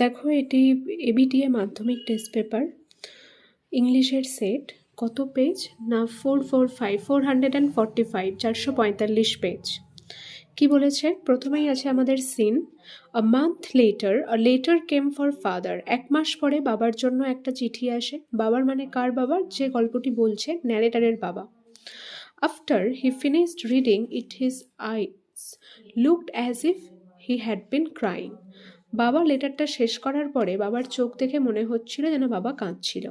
দেখো এটি ABTA Madhyamik test paper ইংলিশের সেট। কত পেজ না 445 445 পেজ। কি বলেছে? প্রথমেই আছে আমাদের seen. A month later a letter came for father. 1 মাস পরে বাবার জন্য একটা চিঠি আসে। বাবার মানে কার বাবার? যে গল্পটি বলছে ন্যারেটারের বাবা। After he finished reading it his eyes looked as if he had been crying. বাবা লেটারটা শেষ করার পরে বাবার চোখ দেখে মনে হচ্ছিল যেন বাবা কাঁদছিল।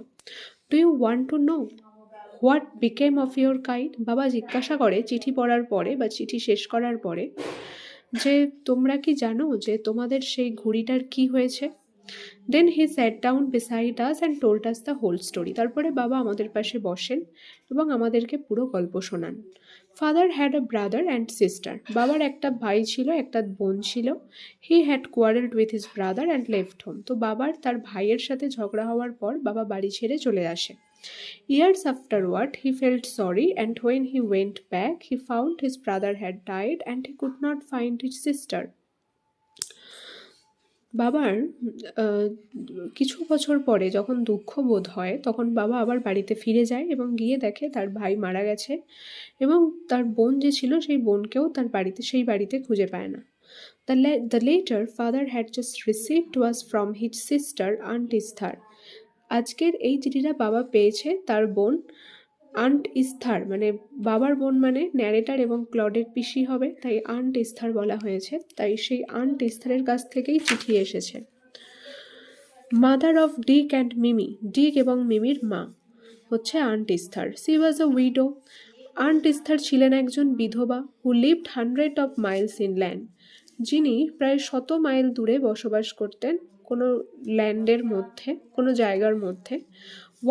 Do you want to know what became of your kite? বাবা জিজ্ঞাসা করে চিঠি পড়ার পরে বা চিঠি শেষ করার পরে যে তোমরা কি জানো যে তোমাদের সেই ঘুড়িটার কি হয়েছে? Then he sat down beside us and told us the whole story. তারপরে বাবা আমাদের পাশে বসেন এবং আমাদেরকে পুরো গল্প শোনান। Father had a brother and sister. বাবার একটা ভাই ছিল, একটা বোন ছিল। He had কোয়ারেলড with his brother and left home. তো বাবার তার ভাইয়ের সাথে ঝগড়া হওয়ার পর বাবা বাড়ি ছেড়ে চলে আসে। Years afterward, he felt sorry, and when he went back, he found his brother had died and he could not find his sister. বাবার কিছু বছর পরে যখন দুঃখ বোধ হয় তখন বাবা আবার বাড়িতে ফিরে যায় এবং গিয়ে দেখে তার ভাই মারা গেছে এবং তার বোন যে ছিল সেই বোনকেও তার বাড়িতে সেই বাড়িতে খুঁজে পায় না। The letter father had just received was from his sister Aunt Esther. আজকের এই চিঠিটা বাবা পেয়েছে তার বোন আন্ট ইস্থার, মানে বাবার বোন মানে ন্যারেটার এবং ক্লডের পিসি হবে, তাই আন্ট ইস্থার বলা হয়েছে। তাই সেই আন্ট ইস্থারের কাছ থেকেই চিঠি এসেছে। Mother of Dick and Mimi. Dick এবং মিমির মা হচ্ছে aunt Esther. She was a widow. Aunt Esther ছিলেন একজন বিধবা who lived 100 of miles inland, যিনি প্রায় 100 মাইল দূরে বসবাস করতেন কোনো ল্যান্ডের মধ্যে, কোনো জায়গার মধ্যে।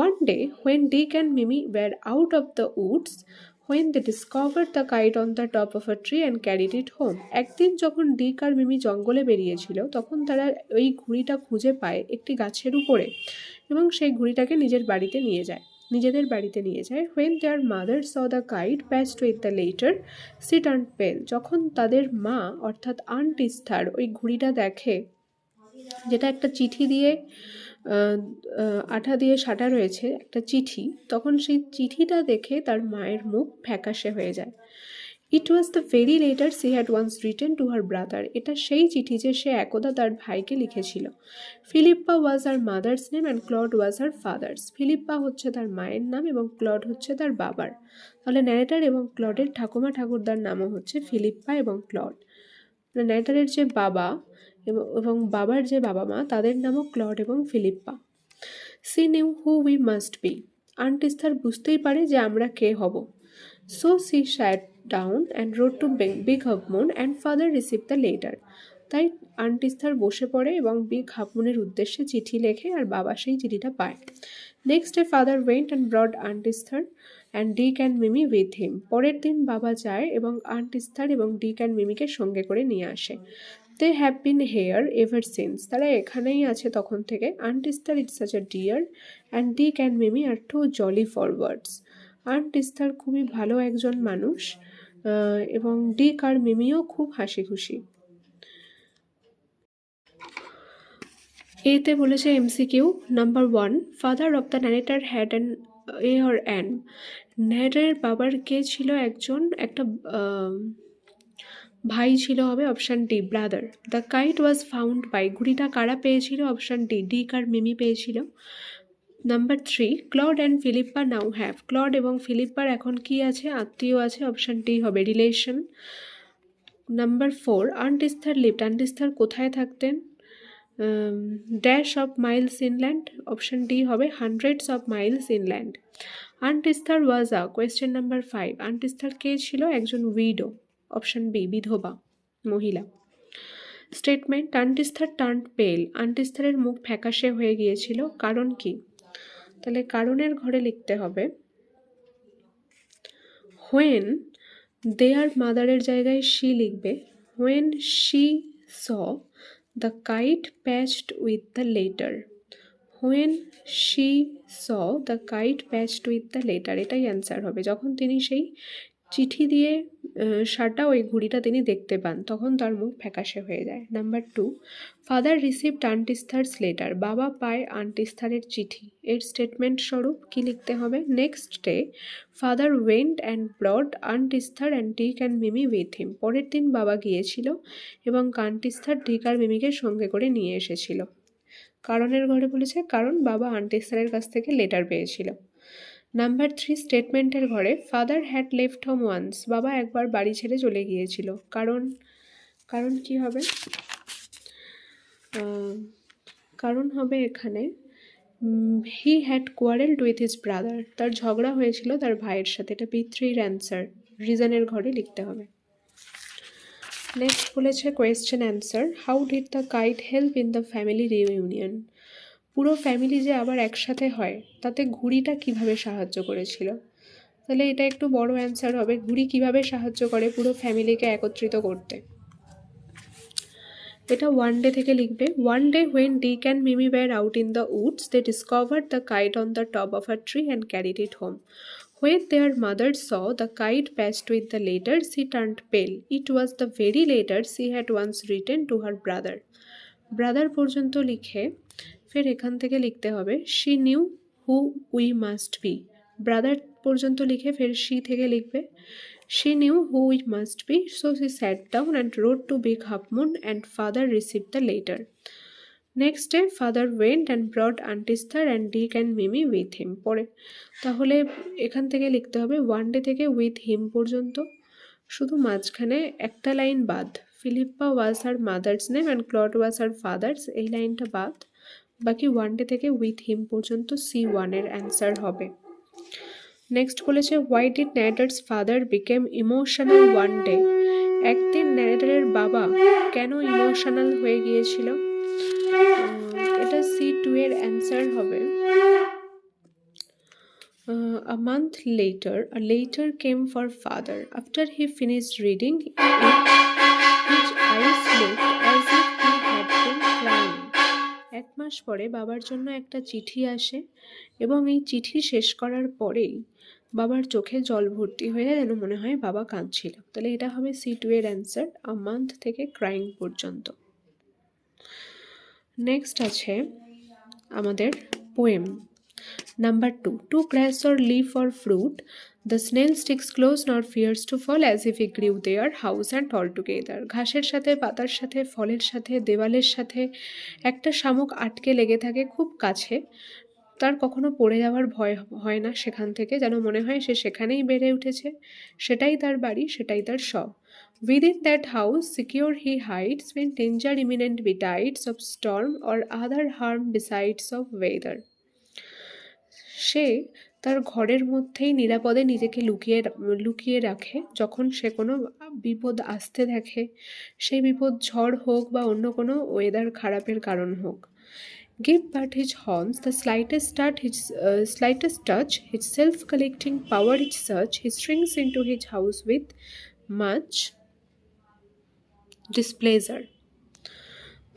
One day, when Dick and Mimi were out of the woods, when they discovered the kite on the top of a tree and carried it home. একদিন যখন ডিক আর মিমি জঙ্গলে বেরিয়েছিল তখন তারা ওই ঘুড়িটা খুঁজে পায় একটি গাছের উপরে এবং সেই ঘুড়িটাকে নিজেদের বাড়িতে নিয়ে যায়। When their mother saw the kite patched with the letter, she turned pale. যখন তাদের মা অর্থাৎ আন্ট ইস্থার ওই ঘুড়িটা দেখে যেটা একটা চিঠি দিয়ে আঠা দিয়ে সাঁটা রয়েছে, একটা চিঠি, তখন সেই চিঠিটা দেখে তার মায়ের মুখ ফ্যাকাশে হয়ে যায়। It was the very letter she had once written to her brother. এটা সেই চিঠি যে সে একদা তার ভাইকে লিখেছিল। Philippa was her mother's name and Claude was her father's. Philippa হচ্ছে তার মায়ের নাম এবং ক্লড হচ্ছে তার বাবার। তাহলে ন্যারেটার এবং ক্লডের ঠাকুমা ঠাকুরদার নামও হচ্ছে ফিলিপ্পা এবং ক্লড। ন্যারেটারের যে বাবা এবং বাবার যে বাবা মা তাদের নামও ক্লড এবং Philippa. She knew who we must be. Aunt Esther বুঝতেই পারে যে আমরা কে হব। So she sat down and wrote to Big Halfmoon and father receive the letter. তাই আন্ট ইস্থার বসে পড়ে এবং বিগ হাফমুনের উদ্দেশ্যে চিঠি লেখে আর বাবা সেই চিঠিটা পায়। Next day father went and brought aunt Esther and Dick and Mimi with him. পরের দিন বাবা যায় এবং আন্ট ইস্থার এবং ডিক অ্যান্ড মিমিকে সঙ্গে করে নিয়ে আসে। They have been here ever since. তারা এখানেই আছে তখন থেকে। Aunt Esther it's such a dear and Dick and Mimi are two jolly forwards. Aunt Esther খুবই ভালো একজন মানুষ এবং ডিক আর মিমিও খুব হাসি খুশি। এতে বলেছে MCQ number 1, father of the narrator had an a or an. ন্যারেটারের বাবার কে ছিল? একটা ভাই ছিল, হবে option D brother. The kite was found by. ঘুড়িটা কারা পেয়েছিল? অপশান ডি ডিক আর মিমি পেয়েছিল। Number 3, Claude and Philippa now have. Claude এবং ফিলিপ্পার এখন কি আছে? আত্মীয় আছে, অপশান ডি হবে relation. Number 4, aunt Esther lived. Aunt Esther কোথায় থাকতেন? Dash of miles inland, option D হবে hundreds of miles inland. Aunt Esther was a, question number 5, aunt Esther কে ছিল? একজন উইডো, অপশান বি বিধবা মহিলা। Statement, aunt Esther turned pale. Aunt ইস্থারের মুখ ফ্যাকাশে হয়ে গিয়েছিল, কারণ কি? তাহলে কারণের ঘরে লিখতে হবে হোয়েন দেয়ার, মাদারের জায়গায় শি লিখবে। When she saw the kite patched with the letter. When she saw the kite patched with the letter, এটাই অ্যান্সার হবে। যখন তিনি সেই চিঠি দিয়ে সাটা ওই ঘুড়িটা তিনি দেখতে পান, তখন তার মুখ ফ্যাকাশে হয়ে যায়। Number 2, father received aunt Esther's letter, বাবা পায় আন্ট ইস্থারের চিঠি। এর স্টেটমেন্ট স্বরূপ কি লিখতে হবে? Next day father went and brought aunt Esther and Dick and Mimi with him, পরের দিন বাবা গিয়েছিল এবং আন্ট ইস্থার, ডিক আর মিমিকে সঙ্গে করে নিয়ে এসেছিল। কারণের ঘরে বলেছে কারণ বাবা আন্ট ইস্থারের কাছ থেকে লেটার পেয়েছিল। নাম্বার 3, স্টেটমেন্টের ঘরে father had left home once, বাবা একবার বাড়ি ছেড়ে চলে গিয়েছিল। কারণ কি হবে? কারণ হবে এখানে he had কোয়ারেলড with his brother, তার ঝগড়া হয়েছিল তার ভাইয়ের সাথে। এটা B3 অ্যান্সার, রিজনের ঘরে লিখতে হবে। নেক্সট বলেছে question answer, how did the kite help in the family reunion, পুরো ফ্যামিলি যে আবার একসাথে হয় তাতে ঘুড়িটা কিভাবে সাহায্য করেছিল? তাহলে এটা একটু বড় অ্যান্সার হবে, ঘুড়ি কিভাবে সাহায্য করে পুরো ফ্যামিলিকে একত্রিত করতে। এটা ওয়ান ডে থেকে লিখবে। One day when Dick and Mimi were out in the woods they discovered the kite on the top of a tree and carried it home. When their mother saw the kite patched with the letter, she turned pale. It was the very letter she had once written to her brother. Brother পর্যন্ত লিখে ফের এখান থেকে লিখতে হবে she knew who we must be। Brother পর্যন্ত লিখে ফের she থেকে লিখবে she knew who we must be, so she sat down and wrote to Big Half Moon and father received the letter. Next day father went and brought aunt Esther and Dick and Mimi with him. পরে তাহলে এখান থেকে লিখতে হবে one day থেকে with him পর্যন্ত, শুধু মাঝখানে একটা লাইন বাদ, Philippa was her mother's name and Claude was her father's, এই লাইনটা বাদ, বাকি ওয়ান ডে থেকে উইথ হিম পর্যন্ত C1-এর অ্যান্সার হবে। নেক্সট বলেছে why did narrator's father became emotional one day, একদিন ন্যারেটারের বাবা কেন ইমোশনাল হয়ে গিয়েছিল? এটা C2-এর অ্যান্সার হবে a month later a letter came for father. After he finished reading it, his eyes looked as if he had been crying. এক মাস পরে বাবার জন্য একটা চিঠি আসে এবং এই চিঠি শেষ করার পরেই বাবার চোখে জল ভর্তি হয়ে যায়, যেন মনে হয় বাবা কাঁদছিল। তাহলে এটা হবে C2-এর অ্যান্সার, আ মান্থ থেকে ক্রাইং পর্যন্ত। নেক্সট আছে আমাদের poem. Number 2, to grass or leaf or fruit, the snail sticks close nor fears to fall as if he grew their house and all together. ঘাসের সাথে, পাতার সাথে, ফলের সাথে, দেওয়ালের সাথে একটা শামুক আটকে লেগে থাকে খুব কাছে, তার কখনো পড়ে যাওয়ার ভয় হয় না সেখান থেকে, যেন মনে হয় সে সেখানেই বেড়ে উঠেছে, সেটাই তার বাড়ি, সেটাই তার সব। Within that house secure he hides when danger imminent betides of storm or other harm besides of weather. সে তার ঘরের মধ্যেই নিরাপদে নিজেকে লুকিয়ে রাখে যখন সে কোনো বিপদ আসতে দেখে, সেই বিপদ ঝড় হোক বা অন্য কোনো ওয়েদার খারাপের কারণ হোক। Give but his horns the slightest touch, his self-collecting power is such, he shrinks into his house with much displeasure.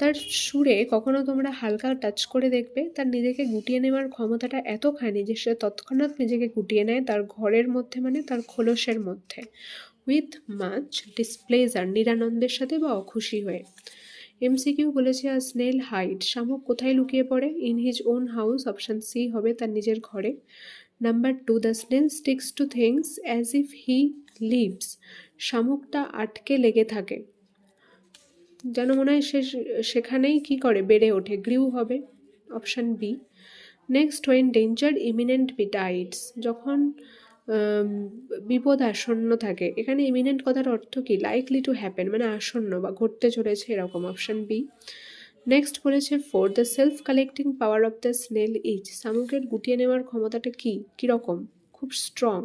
তার সুরে কখনো তোমরা হালকা টাচ করে দেখবে, তার নিজেকে গুটিয়ে নেওয়ার ক্ষমতাটা এতখানি যে সে তৎক্ষণাৎ নিজেকে গুটিয়ে নেয় তার ঘরের মধ্যে, মানে তার খোলসের মধ্যে। উইথ মাচ ডিসপ্লেজার, নিরানন্দের সাথে বা অখুশি হয়ে। MCQ বলেছে আর স্নেল হাইড, শামুক কোথায় লুকিয়ে পড়ে? In his own house, option C হবে, তার নিজের ঘরে। Number 2, the snail sticks to things as if he lives, শামুকটা আটকে লেগে থাকে, যেন মনে হয় সে সেখানেই কি করে বেড়ে ওঠে, গ্রিউ হবে, option B। Next, when danger imminent betides, যখন বিপদ আসন্ন থাকে, এখানে ইমিনেন্ট কথার অর্থ কি? লাইকলি টু হ্যাপেন, মানে আসন্ন বা ঘটতে চলেছে এরকম, অপশান B। নেক্সট বলেছে 4, the self collecting power of the snail is, শামুকের গুটিয়ে নেওয়ার ক্ষমতাটা কীরকম? খুব স্ট্রং,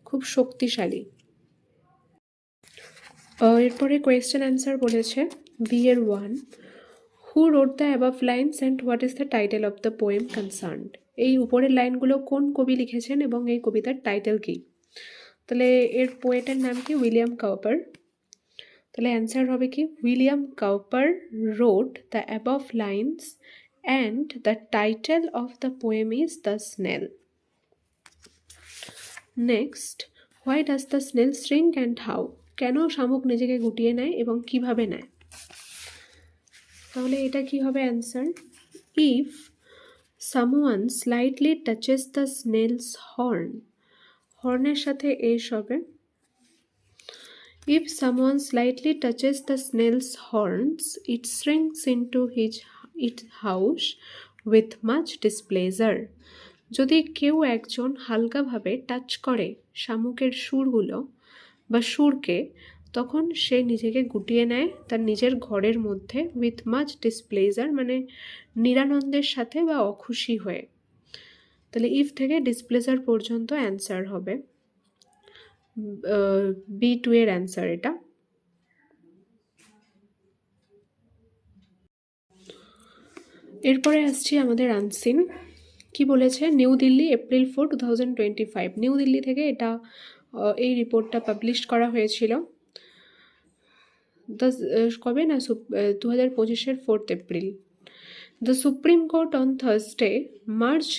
খুব শক্তিশালী। এরপরে কোয়েশ্চেন অ্যান্সার বলেছে B-এর 1, who wrote the above lines and what is the title of the poem concerned, এই উপরের লাইনগুলো কোন কবি লিখেছেন এবং এই কবিতার টাইটেল কি? তাহলে এর পোয়েটের নাম কি? William Cowper. তাহলে অ্যান্সার হবে কি? William Cowper রোট the above lines and the title of the poem is the snail. Next, why does the snail shrink and how, কেন শামুক নিজেকে গুটিয়ে নেয় এবং কিভাবে নেয়। তাহলে এটা কি হবে answer? If someone slightly touches the snail's horn, হর্নের সাথে এস হবে। If someone slightly touches the snail's horns, it shrinks into its house with much displeasure. যদি কেউ একজন হালকাভাবে টাচ করে শামুকের সুরগুলো বা সুরকে, তখন সে নিজেকে গুটিয়ে নেয় তার নিজের ঘরের মধ্যে উইথ মাচ ডিসপ্লেজার, মানে নিরানন্দের সাথে বা অখুশি হয়ে। তাহলে ইফ থেকে ডিসপ্লেজার পর্যন্ত অ্যান্সার হবে। B2 এর অ্যান্সার এটা। এরপরে আসছি আমাদের আনসিন। কি বলেছে? New Delhi, April 4, 2025। New Delhi থেকে এটা এই রিপোর্টটা পাবলিশ করা হয়েছিল। কবে না, 2025-এর 4 April. The Supreme Court on Thursday, March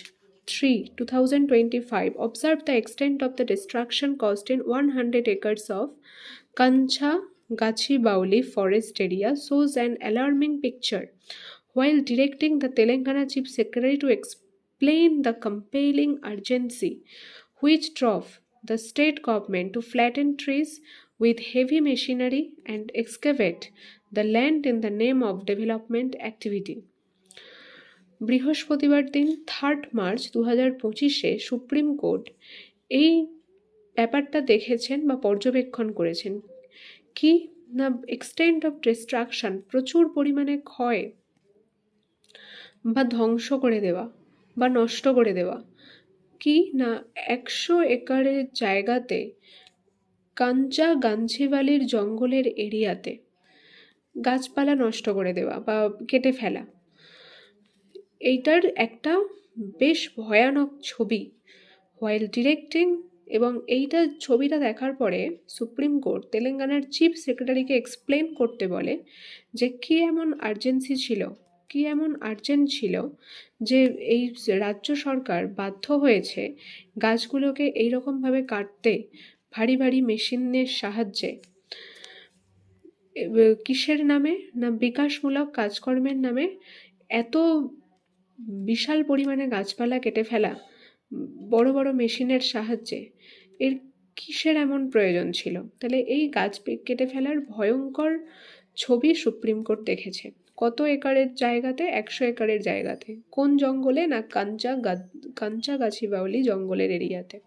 3, 2025 observed the extent of the destruction caused in 100 acres of Kancha-Gachibauli forest area shows an alarming picture, while directing the Telangana Chief Secretary to explain the compelling urgency which drove the state government to flatten trees with heavy machinery and excavate the land in the name of development activity. বৃহস্পতিবার দিন 3 March 2025-এ supreme court এই ব্যাপারটা দেখেছেন বা পর্যবেক্ষণ করেছেন। কি না, এক্সটেন্ট অফ ডিস্ট্রাকশন, প্রচুর পরিমাণে ক্ষয় বা ধ্বংস করে দেওয়া বা নষ্ট করে দেওয়া। কি না, 100 একরের জায়গাতে কাঞ্চা গাঞ্ছিবালির জঙ্গলের এরিয়াতে গাছপালা নষ্ট করে দেওয়া বা কেটে ফেলা। এইটার একটা বেশ ভয়ানক ছবি। হোয়াইল ডিরেক্টিং, এবং এইটা ছবিটা দেখার পরে সুপ্রিম কোর্ট তেলেঙ্গানার চিফ সেক্রেটারিকে এক্সপ্লেন করতে বলে যে কী এমন আর্জেন্সি ছিল, কী এমন আর্জেন্ট ছিল যে এই রাজ্য সরকার বাধ্য হয়েছে গাছগুলোকে এইরকমভাবে কাটতে ভারী ভারী মেশিনের সাহায্যে। কিসের নামে না, বিকাশমূলক কাজকর্মের নামে এত বিশাল পরিমাণে গাছপালা কেটে ফেলা বড় বড় মেশিনের সাহায্যে, এর কিসের এমন প্রয়োজন ছিল? তাহলে এই গাছ কেটে ফেলার ভয়ঙ্কর ছবি সুপ্রিম কোর্ট দেখেছে। কত একরের জায়গাতে? 100 একরের জায়গাতে। কোন জঙ্গলে না, কাঞ্চাগাছিবাউলি জঙ্গলের এরিয়াতে।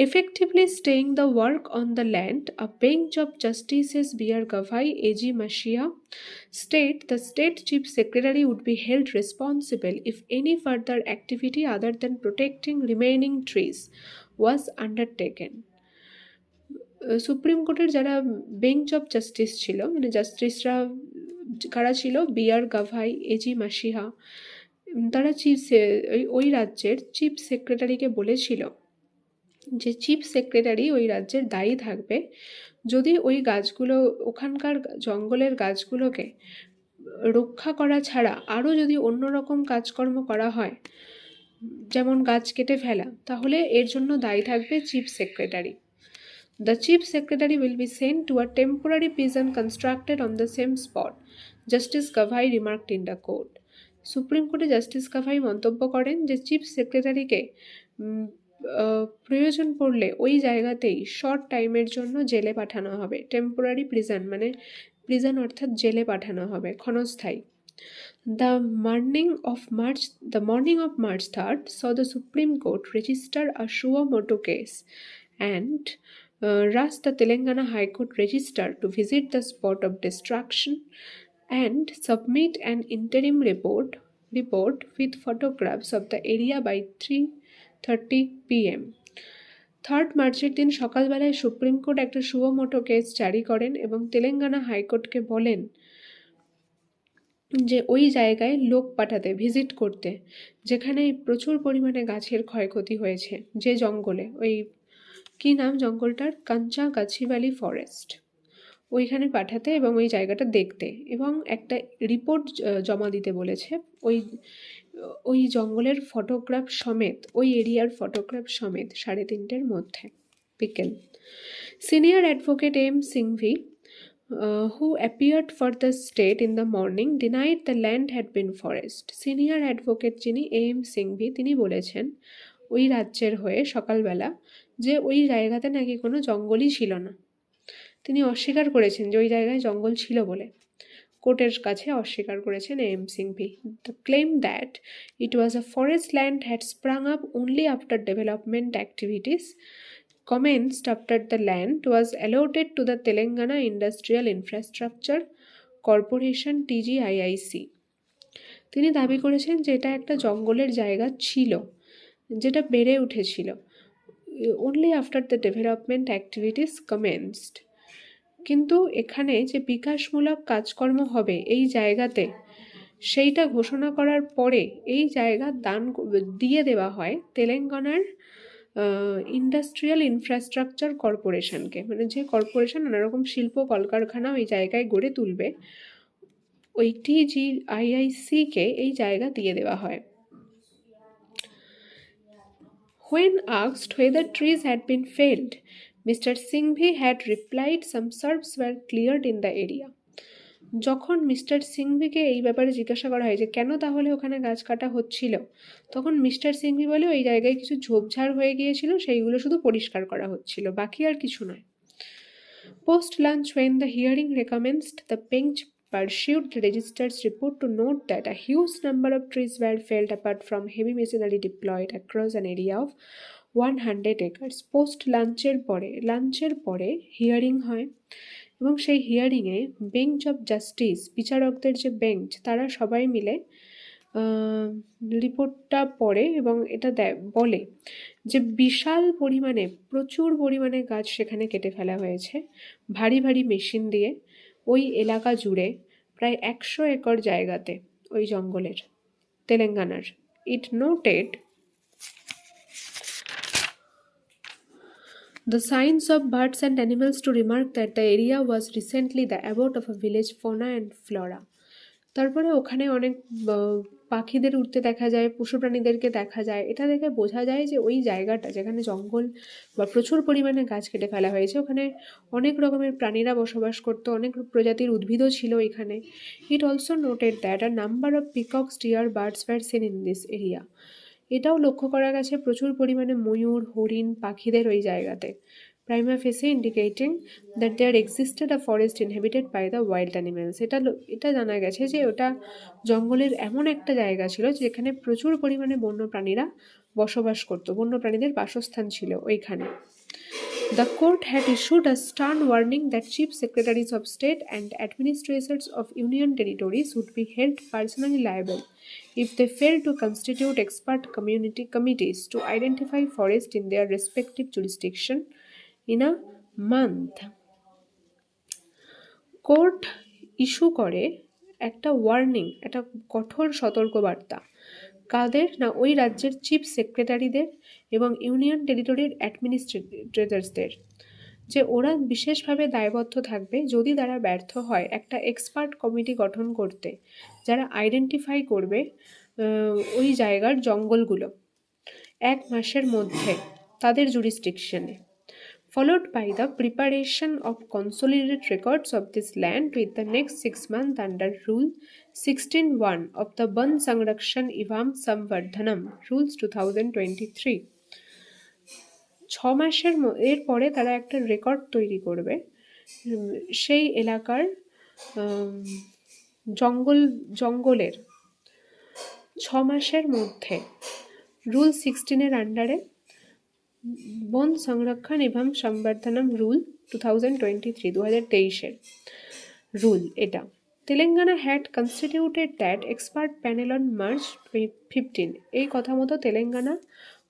Effectively staying the work on the land, a bench of Justices B.R. Gavai, A.G. Mashia state the State Chief Secretary would be held responsible if any further activity other than protecting remaining trees was undertaken. Supreme কোর্টের যারা bench of justice ছিল, মানে জাস্টিসরা কারা ছিল? B.R. Gavai, A.G. Mashia, তারা ওই রাজ্যের chief সেক্রেটারিকে বলেছিল যে চিফ সেক্রেটারি ওই রাজ্যের দায়ী থাকবে যদি ওই গাছগুলো, ওখানকার জঙ্গলের গাছগুলোকে রক্ষা করা ছাড়া আরও যদি অন্যরকম কাজকর্ম করা হয়, যেমন গাছ কেটে ফেলা, তাহলে এর জন্য দায়ী থাকবে chief secretary. The chief secretary will be sent to a temporary prison constructed on the same spot, Justice Gavai remarked in the court. Supreme কোর্টে জাস্টিস গাভাই মন্তব্য করেন যে চিফ সেক্রেটারিকে প্রয়োজন পড়লে ওই জায়গাতেই শর্ট টাইমের জন্য জেলে পাঠানো হবে। টেম্পোরারি প্রিজন, মানে প্রিজন অর্থাৎ জেলে পাঠানো হবে, ক্ষণস্থায়ী। The morning of March 3rd saw the Supreme Court register a suo motu case and rushed the Telangana High Court Register to visit the spot of destruction and submit an interim report with photographs of the area by 3:30 p.m. 3 মার্চের দিন সকালবেলায় supreme court একটা সুও মোটো case জারি করেন এবং তেলেঙ্গানা হাইকোর্টকে বলেন যে ওই জায়গায় লোক পাঠাতে, ভিজিট করতে, যেখানে প্রচুর পরিমাণে গাছের ক্ষয়ক্ষতি হয়েছে, যে জঙ্গলে, ওই কি নাম জঙ্গলটার, কাঞ্চাগাছিবালি ফরেস্ট, ওইখানে পাঠাতে এবং ওই জায়গাটা দেখতে এবং একটা রিপোর্ট জমা দিতে বলেছে। ওই জঙ্গলের ফটোগ্রাফ সমেত, ওই এরিয়ার ফটোগ্রাফ সমেত 3:30-র মধ্যে। pickle. Senior advocate A.M. Singhvi, who appeared for the state in the morning, denied the land had been forest. Senior advocate যিনি A.M. সিংভি তিনি বলেছেন ওই রাজ্যের হয়ে সকালবেলা যে ওই জায়গাতে নাকি কোনো জঙ্গলই ছিল না। তিনি অস্বীকার করেছেন যে ওই জায়গায় জঙ্গল ছিল বলে। কোর্টের কাছে অস্বীকার করেছেন A.M. Singhvi. The claim that it was a forest land had sprung up only after development activities commenced after the land was allotted to the Telangana Industrial Infrastructure Corporation TGIIC. তিনি দাবি করেছেন যে এটা একটা জঙ্গলের জায়গা ছিল যেটা বেড়ে উঠেছিল only after the development activities commenced. কিন্তু এখানে যে বিকাশমূলক কাজকর্ম হবে এই জায়গাতে সেইটা ঘোষণা করার পরে এই জায়গা দান দিয়ে দেওয়া হয় তেলেঙ্গানার ইন্ডাস্ট্রিয়াল ইনফ্রাস্ট্রাকচার কর্পোরেশনকে, মানে যে কর্পোরেশন নানারকম শিল্প কলকারখানা ওই জায়গায় গড়ে তুলবে ওই TGIIC-কে এই জায়গা দিয়ে দেওয়া হয়। When asked whether trees had been felled, Mr. Singhvi had replied some shrubs were cleared in the area. যখন মিস্টার সিংভিকে এই ব্যাপারে জিজ্ঞাসা করা হয় যে কেন তাহলে ওখানে গাছ কাটা হচ্ছিল, তখন মিস্টার সিংভি বলে ওই জায়গায় কিছু ঝোপঝাড় হয়ে গিয়েছিল, সেইগুলো শুধু পরিষ্কার করা হচ্ছিল, বাকি আর কিছু নয়। Post lunch, when the hearing recommenced, the bench pursued the registrar's report to note that a huge number of trees were felled apart from heavy machinery deployed across an area of 100 acres. Post লাঞ্চের পরে hearing হয় এবং সেই হিয়ারিংয়ে bench of justice, বিচারকদের যে bench, তারা সবাই মিলে রিপোর্টটা পড়ে এবং এটা বলে যে বিশাল পরিমাণে প্রচুর পরিমাণে গাছ সেখানে কেটে ফেলা হয়েছে ভারী ভারী মেশিন দিয়ে ওই এলাকা জুড়ে প্রায় 100 একর জায়গাতে ওই জঙ্গলের তেলেঙ্গানার। It noted the signs of birds and animals to remark that the area was recently the abode of a village fauna and flora. তারপরে ওখানে অনেক পাখিদের উঠতে দেখা যায়, পশু প্রাণীদেরকে দেখা যায়। এটা দেখে বোঝা যায় যে ওই জায়গাটা যেখানে জঙ্গল বা প্রচুর পরিমাণে গাছ কেটে ফেলা হয়েছে ওখানে অনেক রকমের প্রাণীরা বসবাস করতো, অনেক প্রজাতির উদ্ভিদও ছিল এখানে। It also noted that a number of peacocks, deer, birds were seen in this area. এটাও লক্ষ্য করা গেছে প্রচুর পরিমাণে ময়ূর, হরিণ, পাখিদের ওই জায়গাতে, prima facie indicating that there existed a forest inhabited by the wild animals. এটা জানা গেছে যে ওটা জঙ্গলের এমন একটা জায়গা ছিল যেখানে প্রচুর পরিমাণে বন্য প্রাণীরা বসবাস করত, বন্য প্রাণীদের বাসস্থান ছিল ওইখানে। The court had issued a stern warning that chief secretaries of state and administrators of union territories would be held personally liable if they failed to constitute expert committees to identify forest in their respective jurisdiction in a month. Court issue করে একটা warning, একটা কঠোর সতর্কবার্তা, কাদের না ওই রাজ্যের chief সেক্রেটারিদের এবং union টেরিটরির অ্যাডমিনিস্ট্রেটরসদের, যে ওরা বিশেষভাবে দায়বদ্ধ থাকবে যদি তারা ব্যর্থ হয় একটা এক্সপার্ট কমিটি গঠন করতে যারা আইডেন্টিফাই করবে ওই জায়গার জঙ্গলগুলো 1 মাসের মধ্যে তাদের জুরিসডিকশনে, followed by the preparation of consolidated records of this land with the next 6 months under Rule 16(1) of the Ban Sanrakshan Evam Samvardhanam Rules 2023. 6 মাসের এরপরে তারা একটা রেকর্ড তৈরি করবে সেই এলাকার জঙ্গলের 6 মাসের মধ্যে রুল 16-এর আন্ডারে বন সংরক্ষণ এবং সংবর্ধনম রুল 2023 2023-এর রুল এটা। Telangana had constituted that expert panel on March 15। এই কথা মতো তেলেঙ্গানা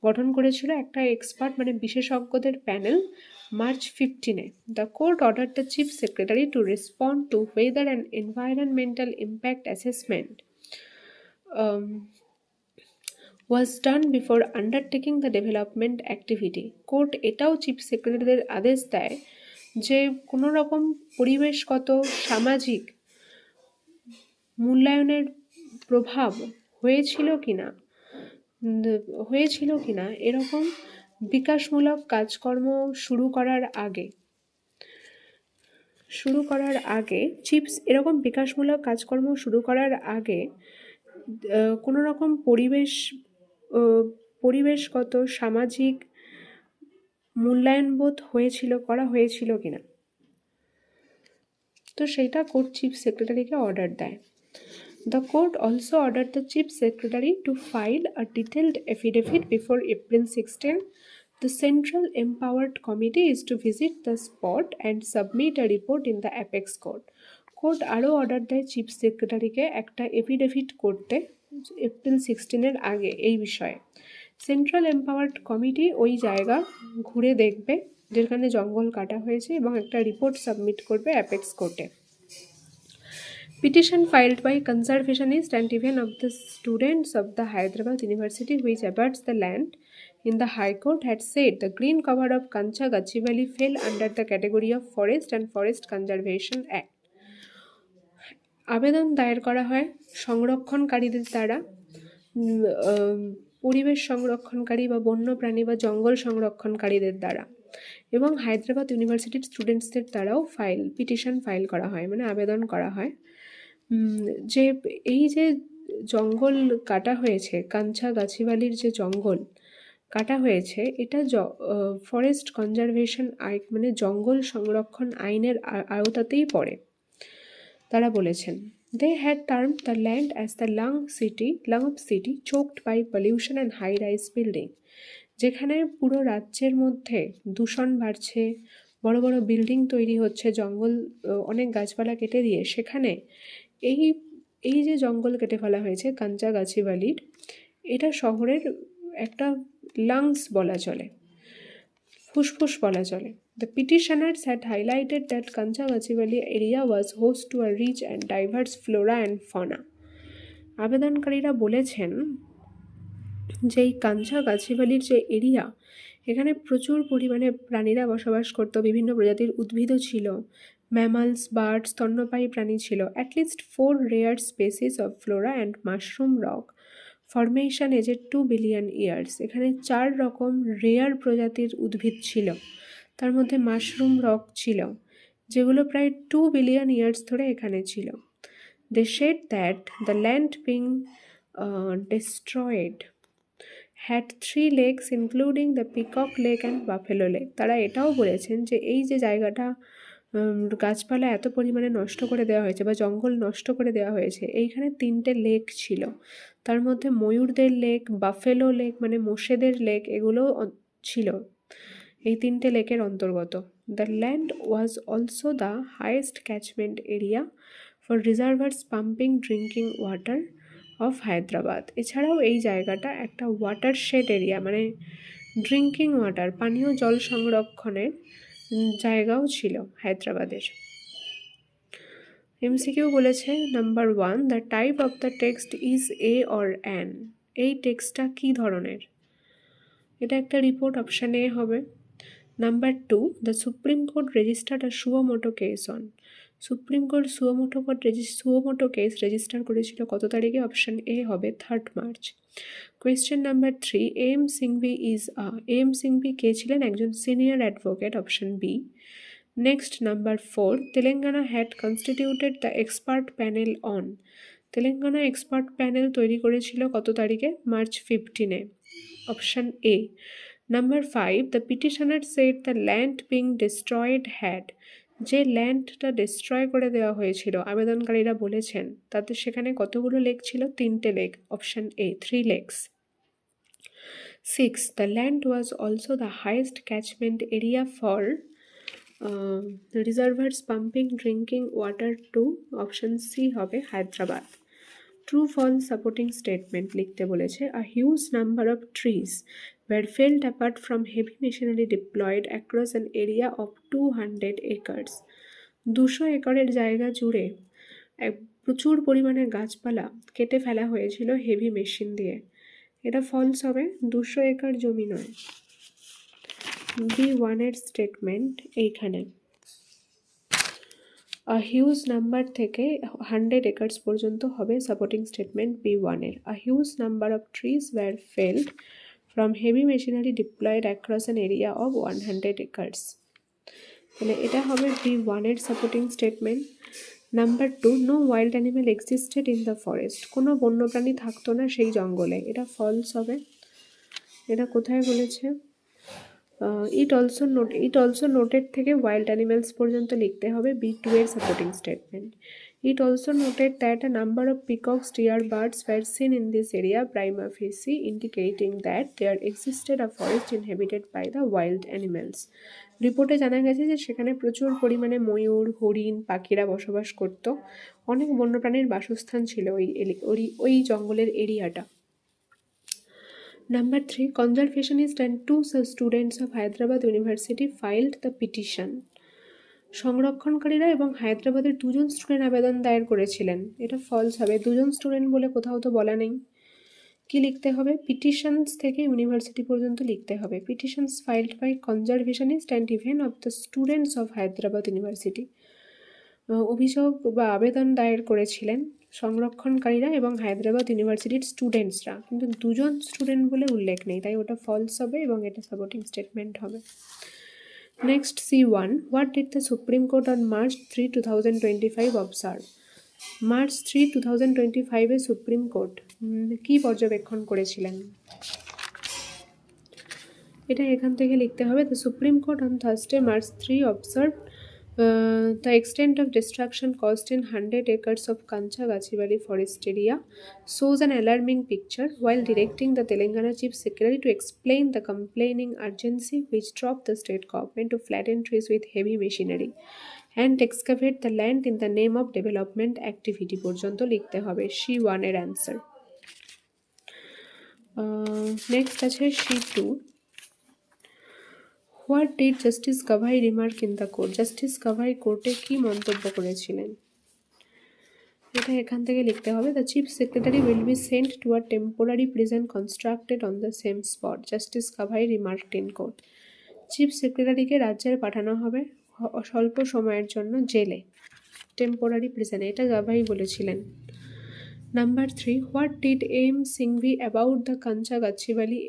গঠন করেছিল একটা এক্সপার্ট মানে বিশেষজ্ঞদের প্যানেল মার্চ 15-এ। The court order the chief secretary to respond to whether and environmental impact assessment was done before undertaking the development activity. Court এটাও চিফ সেক্রেটারিদের আদেশ দেয় যে কোনো রকম পরিবেশগত সামাজিক মূল্যায়নের প্রভাব হয়েছিল কিনা এরকম বিকাশমূলক কাজকর্ম শুরু করার আগে চিপস এরকম বিকাশমূলক কাজকর্ম শুরু করার আগে কোনো রকম পরিবেশগত সামাজিক মূল্যায়নবোধ করা হয়েছিল কিনা। তো সেইটা কোর্ট চিফ সেক্রেটারিকে অর্ডার দেয়। The court also ordered the chief secretary to file a detailed affidavit before April 16. The Central Empowered Committee is to visit the spot and submit a report in the apex court. Court আরও order দেয় chief সেক্রেটারিকে একটা affidavit করতে April 16 আগে এই বিষয়ে। Central empowered committee ওই জায়গা ঘুরে দেখবে যেখানে জঙ্গল কাটা হয়েছে এবং একটা রিপোর্ট সাবমিট করবে অ্যাপেক্স কোর্টে। Petition filed by conservationists and even of the students of the Hyderabad University which abuts the land in the High Court had said the green cover of Kancha Gachibali fell under the category of Forest and Forest Conservation Act. আবেদন দায়ের করা হয় সংরক্ষণকারীদের দ্বারা, পরিবেশ সংরক্ষণকারী বা বন্যপ্রাণী বা জঙ্গল সংরক্ষণকারীদের দ্বারা, এবং হায়দ্রাবাদ ইউনিভার্সিটির স্টুডেন্টসদের দ্বারাও পিটিশন ফাইল করা হয়, মানে আবেদন করা হয় যে এই যে জঙ্গল কাটা হয়েছে, কাঞ্চা গাছিবালির যে জঙ্গল কাটা হয়েছে, এটা ফরেস্ট কনজারভেশন আইন মানে জঙ্গল সংরক্ষণ আইনের আওতাতেই পড়ে। তারা বলেছেন they had termed the land as the lung of city choked by pollution and high rise building, যেখানে পুরো রাজ্যের মধ্যে দূষণ বাড়ছে, বড় বড় বিল্ডিং তৈরি হচ্ছে, জঙ্গল অনেক গাছপালা কেটে দিয়ে সেখানে এই যে জঙ্গল কেটে ফেলা হয়েছে কাঞ্চা গাছিবালির, এটা শহরের একটা লাংস বলা চলে, ফুসফুস বলা চলে। The petitioners had highlighted that Kancha Gachibali area was host to a rich and diverse flora and fauna. আবেদনকারীরা বলেছেন যে এই কাঞ্চা গাছিবালির যে এরিয়া, এখানে প্রচুর পরিমাণে প্রাণীরা বসবাস করত, বিভিন্ন প্রজাতির উদ্ভিদও ছিল, ম্যামালস, বার্ড, স্তন্যপায়ী প্রাণী ছিল। At least 4 rare species of flora and mushroom rock formation aged 2 billion years, এখানে 4 রকম রেয়ার প্রজাতির উদ্ভিদ ছিল, তার মধ্যে মাশরুম রক ছিল, যেগুলো প্রায় 2 বিলিয়ন ইয়ার্স ধরে এখানে ছিল। They said that the land being destroyed had 3 lakes including the Peacock Lake and Buffalo Lake. তারা এটাও বলেছেন যে এই যে জায়গাটা গাছপালা এত পরিমাণে নষ্ট করে দেওয়া হয়েছে বা জঙ্গল নষ্ট করে দেওয়া হয়েছে, এইখানে 3টে লেক ছিল, তার মধ্যে ময়ূরদের লেক, বাফেলো লেক মানে মোষেদের লেক, এগুলো ছিল এই 3টে লেকের অন্তর্গত। The land was also the highest catchment area for reservoirs pumping drinking water of Hyderabad. এছাড়াও এই জায়গাটা একটা ওয়াটারশেড এরিয়া, মানে ড্রিঙ্কিং ওয়াটার, পানীয় জল সংরক্ষণের জায়গাও ছিল হায়দ্রাবাদের। এমসিকিউ বলেছে number 1, the type of the text is a or an. এই টেক্সটটা কী ধরনের? এটা একটা রিপোর্ট, অপশান এ হবে। Number 2, the supreme court registered a suo motu case on. Supreme court suo motu case register করেছিল কত তারিখে? অপশান এ হবে 3 March. Question number 3, M Singhvi M Singhvi কে ছিলেন? একজন senior advocate, option B. Next number 4, Telangana had constituted the expert panel on. Telangana expert panel তৈরি করেছিল কত তারিখে? March 15, option A. Number 5, the petitioner said the land being destroyed had. যে ল্যান্ডটা destroy করে দেওয়া হয়েছিল আবেদনকারীরা বলেছেন তাতে সেখানে কতগুলো লেক ছিল? 3টে lake, option A 3 lakes. 6, the land was also the highest catchment area for reservoirs pumping drinking water to, option C হবে Hyderabad. True false supporting statement লিখতে বলেছে। A huge number of trees were felled apart from heavy machinery deployed across an area of 200 acres. 200 একরের জায়গা জুড়ে প্রচুর পরিমাণে গাছপালা কেটে ফেলা হয়েছিল হেভি মেশিন দিয়ে। এটা ফলস হবে, 200 একর জমি নয়। B1 এর স্টেটমেন্ট এইখানে আ হিউজ নাম্বার থেকে 100 একর্স পর্যন্ত হবে সাপোর্টিং স্টেটমেন্ট B1 এর। আ huge number of trees war failed from heavy machinery deployed across an area of 100 acres. তাহলে এটা হবে V1 এর supporting statement. Number 2, no wild animal existed in the forest, কোনো বন্যপ্রাণী থাকতো না সেই জঙ্গলে, এটা ফলস হবে। এটা কোথায় বলেছে? ইট অলসো নোটেড থেকে ওয়াইল্ড অ্যানিমেলস পর্যন্ত লিখতে হবে, B2 এর supporting statement. It also noted that a number of peacocks, deer, birds were seen in this area, prima facie indicating that there existed a forest inhabited by the wild animals. রিপোর্টে জানা গেছে যে সেখানে প্রচুর পরিমাণে ময়ূর, হরিণ, পাখিরা বসবাস করত, অনেক বন্যপ্রাণীর বাসস্থান ছিল ওই জঙ্গলের এরিয়াটা। Number 3, conservationist and 2 students of Hyderabad University filed the petition. সংরক্ষণকারীরা এবং হায়দ্রাবাদের 2জন স্টুডেন্ট আবেদন দায়ের করেছিলেন, এটা ফলস হবে। 2জন স্টুডেন্ট বলে কোথাও তো বলা নেই। কি লিখতে হবে? পিটিশনস থেকে ইউনিভার্সিটি পর্যন্ত লিখতে হবে। Petitions filed by conservationist and even of the students of Hyderabad University. অভিযোগ বা আবেদন দায়ের করেছিলেন সংরক্ষণকারীরা এবং হায়দ্রাবাদ ইউনিভার্সিটির স্টুডেন্টসরা, কিন্তু 2জন স্টুডেন্ট বলে উল্লেখ নেই, তাই ওটা ফলস হবে এবং এটা সাপোর্টিং স্টেটমেন্ট হবে। Next C1, what did the supreme court on March 3, 2025 observe? March 3, 2025 supreme court কি পর্যবেক্ষণ করেছিলেন? এটা এখান থেকে লিখতে হবে। The supreme court on Thursday March 3 observe the extent of destruction caused in 100 acres of Kancha Gachibali forest area shows an alarming picture, while directing the Telangana Chief Secretary to explain the complaining urgency which dropped the state government to flatten trees with heavy machinery and excavate the land in the name of development activity পর্যন্ত লিখতে হবে। C1 এর answer. Next আছে C2, what did justice Gavai remark in the court? Justice Gavai কোর্টে কি মন্তব্য করেছিলেন? এটা এখান থেকে লিখতে হবে। The chief secretary will be sent to a temporary prison constructed on the same spot, justice Gavai remarked in court. Chief সেক্রেটারিকে রাজ্যের পাঠানো হবে স্বল্প সময়ের জন্য জেলে, টেম্পোরারি প্রিজনে, এটা গাভাই বলেছিলেন। Number 3, what did M Singhvi about the Kancha Gachibowli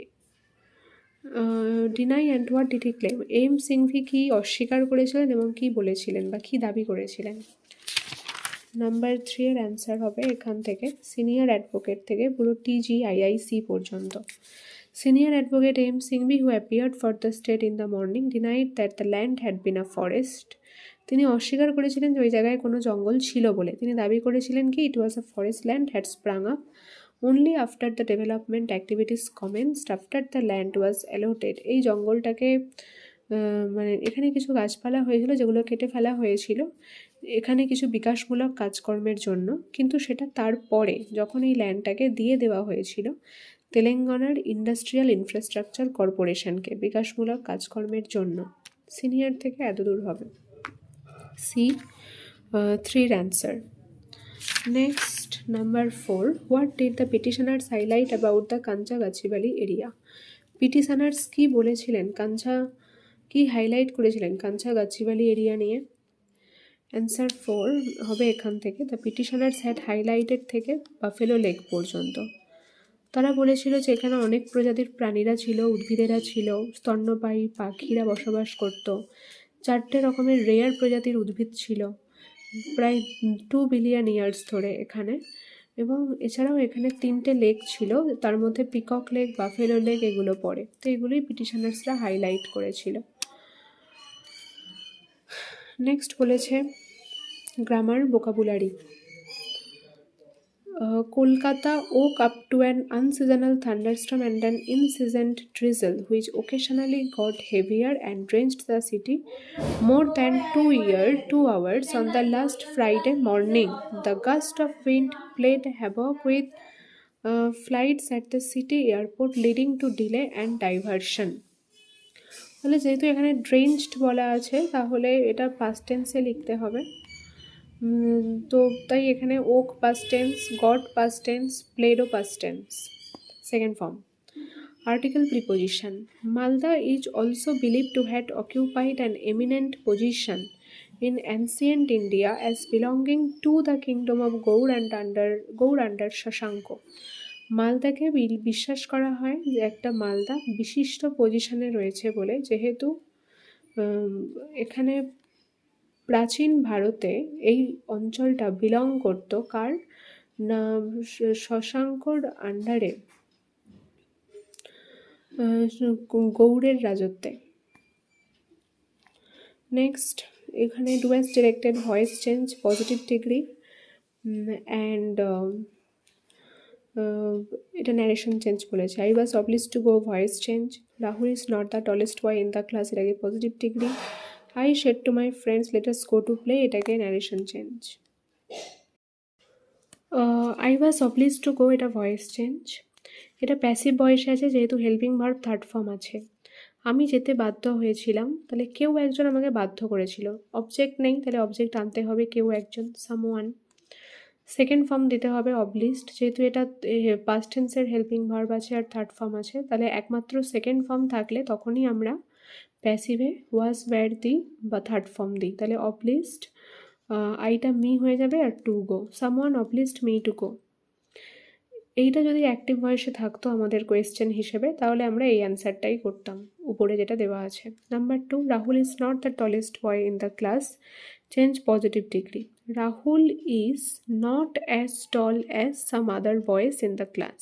deny and what did he claim? M Singhvi কি অস্বীকার করেছিলেন এবং কি বলেছিলেন বা কি দাবি করেছিলেন? নাম্বার 3 এর অ্যান্সার হবে এখান থেকে সিনিয়র অ্যাডভোকেট থেকে পুরো TGIIC পর্যন্ত। Senior advocate M Singhvi, who appeared for the state in the morning, denied that the land had been a forest. তিনি অস্বীকার করেছিলেন যে ওই জায়গায় কোনো জঙ্গল ছিল বলে। তিনি দাবি করেছিলেন কি it was a forest land had sprung up only after the development activities commenced after the land was allotted. এই জঙ্গলটাকে মানে এখানে কিছু গাছপালা হয়েছিল যেগুলো কেটে ফেলা হয়েছিল এখানে কিছু বিকাশমূলক কাজকর্মের জন্য, কিন্তু সেটা তারপরে যখন এই ল্যান্ডটাকে দিয়ে দেওয়া হয়েছিল তেলেঙ্গানার ইন্ডাস্ট্রিয়াল ইনফ্রাস্ট্রাকচার কর্পোরেশনকে বিকাশমূলক কাজকর্মের জন্য। সিনিয়র থেকে এতদূর হবে। C3 answer. Next, number 4, what did the petitioners highlight about the Kancha Gachibali area? Petitioners কি বলেছিলেন, কাঞ্চা কি হাইলাইট করেছিলেন কাঞ্চা গাছিবালি এরিয়া নিয়ে? অ্যান্সার 4 হবে এখান থেকে। দ্য পিটিশনার্স হ্যাড হাইলাইটেড থেকে বাফেলো লেক পর্যন্ত। তারা বলেছিল যে এখানে অনেক প্রজাতির প্রাণীরা ছিল, উদ্ভিদেরা ছিল, স্তন্যপায়ী পাখিরা বসবাস করত, 4টে রকমের রেয়ার প্রজাতির উদ্ভিদ ছিল প্রায় 2 বিলিয়ন ইয়ার্স ধরে এখানে, এবং এছাড়াও এখানে 3টে লেক ছিল, তার মধ্যে পিকক লেক, বাফেলো লেক এগুলো পড়ে। তো এগুলোই পিটিশনার্সরা হাইলাইট করেছিল। নেক্সট বলেছে grammar vocabulary. Kolkata woke up to an unseasonal thunderstorm and an incessant drizzle which occasionally got heavier and drenched the city more than 2 hours on the last Friday morning. The gust of wind played havoc with flights at the city airport, leading to delay and diversion. তাহলে যেহেতু এখানে ড্রেঞ্চড বলা আছে তাহলে এটা past টেন্সে লিখতে হবে। তো তাই এখানে woke past tense, got past tense, প্লেডও past tense second form. Article preposition. Malda is also believe to had occupied an eminent position in ancient India as belonging to the kingdom of Gaur under Shashanko. মালদাকে বিশ্বাস করা হয় যে একটা মালদা বিশিষ্ট পজিশনে রয়েছে বলে, যেহেতু এখানে প্রাচীন ভারতে এই অঞ্চলটা বিলং করতো কার না, শশাঙ্কর আন্ডারে গৌড়ের রাজত্বে। নেক্সট, এখানে do as directed, voice change, positive degree and এটা ন্যারেশন চেঞ্জ বলেছে। I was oblige to go, voice change. Rahul is not the tallest boy in the class, এটাকে positive degree. I said to my friends let us go to play, এটাকে narration change. I was oblige to go, এটা voice change. এটা passive ভয়েসে আছে যেহেতু helping verb third form আছে। আমি যেতে বাধ্য হয়েছিলাম, তাহলে কেউ একজন আমাকে বাধ্য করেছিল। অবজেক্ট নেই, তাহলে অবজেক্ট আনতে হবে কেউ একজন, সামওয়ান। সেকেন্ড ফর্ম দিতে হবে অবলিস্ট, যেহেতু এটা পাস্ট টেন্সের হেল্পিং ভার্ব আছে আর থার্ড ফর্ম আছে, তাহলে একমাত্র সেকেন্ড ফর্ম থাকলে তখনই আমরা প্যাসিভে ওয়াজ ওয়্যার দিই বা থার্ড ফর্ম দিই। তাহলে অবলিস্ট, আইটা মি হয়ে যাবে আর to go, someone obliged me to go. এইটা যদি অ্যাক্টিভ ভয়েসে থাকতো আমাদের কোয়েশ্চেন হিসেবে, তাহলে আমরা এই অ্যান্সারটাই করতাম উপরে যেটা দেওয়া আছে। Number 2, Rahul is not the tallest boy in the class, change positive degree. Rahul is not as tall as some other boys in the class.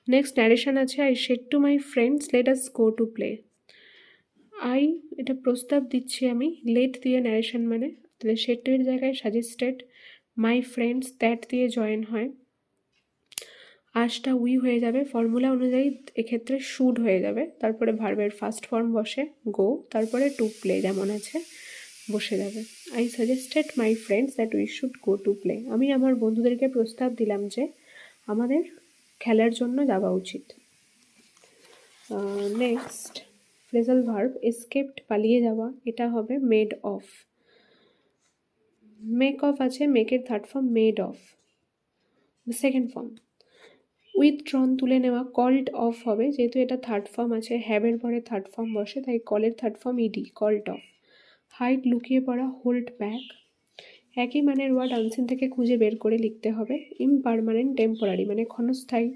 Next narration আছে, I said to my friends let us go to play. I, এটা প্রস্তাব দিচ্ছি আমি, late দিয়ে narration মানে, তাহলে shade two এর জায়গায় সাজেস্টেড, মাই ফ্রেন্ডস দ্যাট দিয়ে জয়েন হয়, আজটা উই হয়ে যাবে, ফর্মুলা অনুযায়ী এক্ষেত্রে শুড হয়ে যাবে, তারপরে ভার্বের ফার্স্ট ফর্ম বসে গো, তারপরে টু প্লে যেমন আছে বসে যাবে। I suggested my friends that we should go to play, আমি আমার বন্ধুদেরকে প্রস্তাব দিলাম যে আমাদের খেলার জন্য যাওয়া উচিত। নেক্সট, ফ্রেজাল ভার্ব, এসকেপড পালিয়ে যাওয়া, এটা হবে মেড অফ। মেক অফ আছে, মেকের third form made of, second form. Withdrawn তুলে নেওয়া, কল্ড অফ হবে, যেহেতু এটা থার্ড ফর্ম আছে, হ্যাবের পরে থার্ড ফর্ম বসে, তাই কলের third form ed, called off. Hide লুকিয়ে পড়া, হোল্ড ব্যাক। একই মানের ওয়ার্ড আনসিন থেকে খুঁজে বের করে লিখতে হবে। ইমপারমানেন্ট টেম্পোরারি মানে ক্ষণস্থায়ী।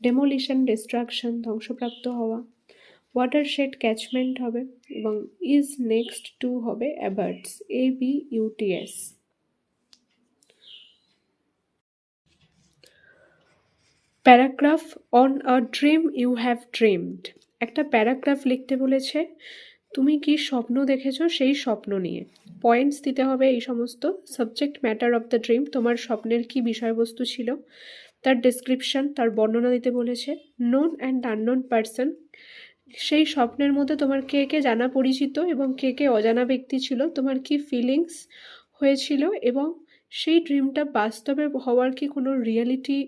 ডেমোলিশন ডিস্ট্রাকশন, ধ্বংসপ্রাপ্ত হওয়া। ওয়াটারশেড ক্যাচমেন্ট হবে, এবং ইজ নেক্সট টু হবে অ্যাবার্টস, ABUTS। Paragraph on a dream you have dreamed, একটা প্যারাগ্রাফ লিখতে বলেছে তুমি কি স্বপ্ন দেখেছো সেই স্বপ্ন নিয়ে। পয়েন্টস দিতে হবে এই সমস্ত। Subject matter of the dream, তোমার স্বপ্নের কি বিষয়বস্তু ছিল, তার ডেসক্রিপশন, তার বর্ণনা দিতে বলেছে। নোন অ্যান্ড আননোন পার্সন, সেই স্বপ্নের মধ্যে তোমার কে কে জানা পরিচিত এবং কে কে অজানা ব্যক্তি ছিল, তোমার কি ফিলিংস হয়েছিল, এবং সেই ড্রিমটা বাস্তবে হওয়ার কি কোনো রিয়েলিটি,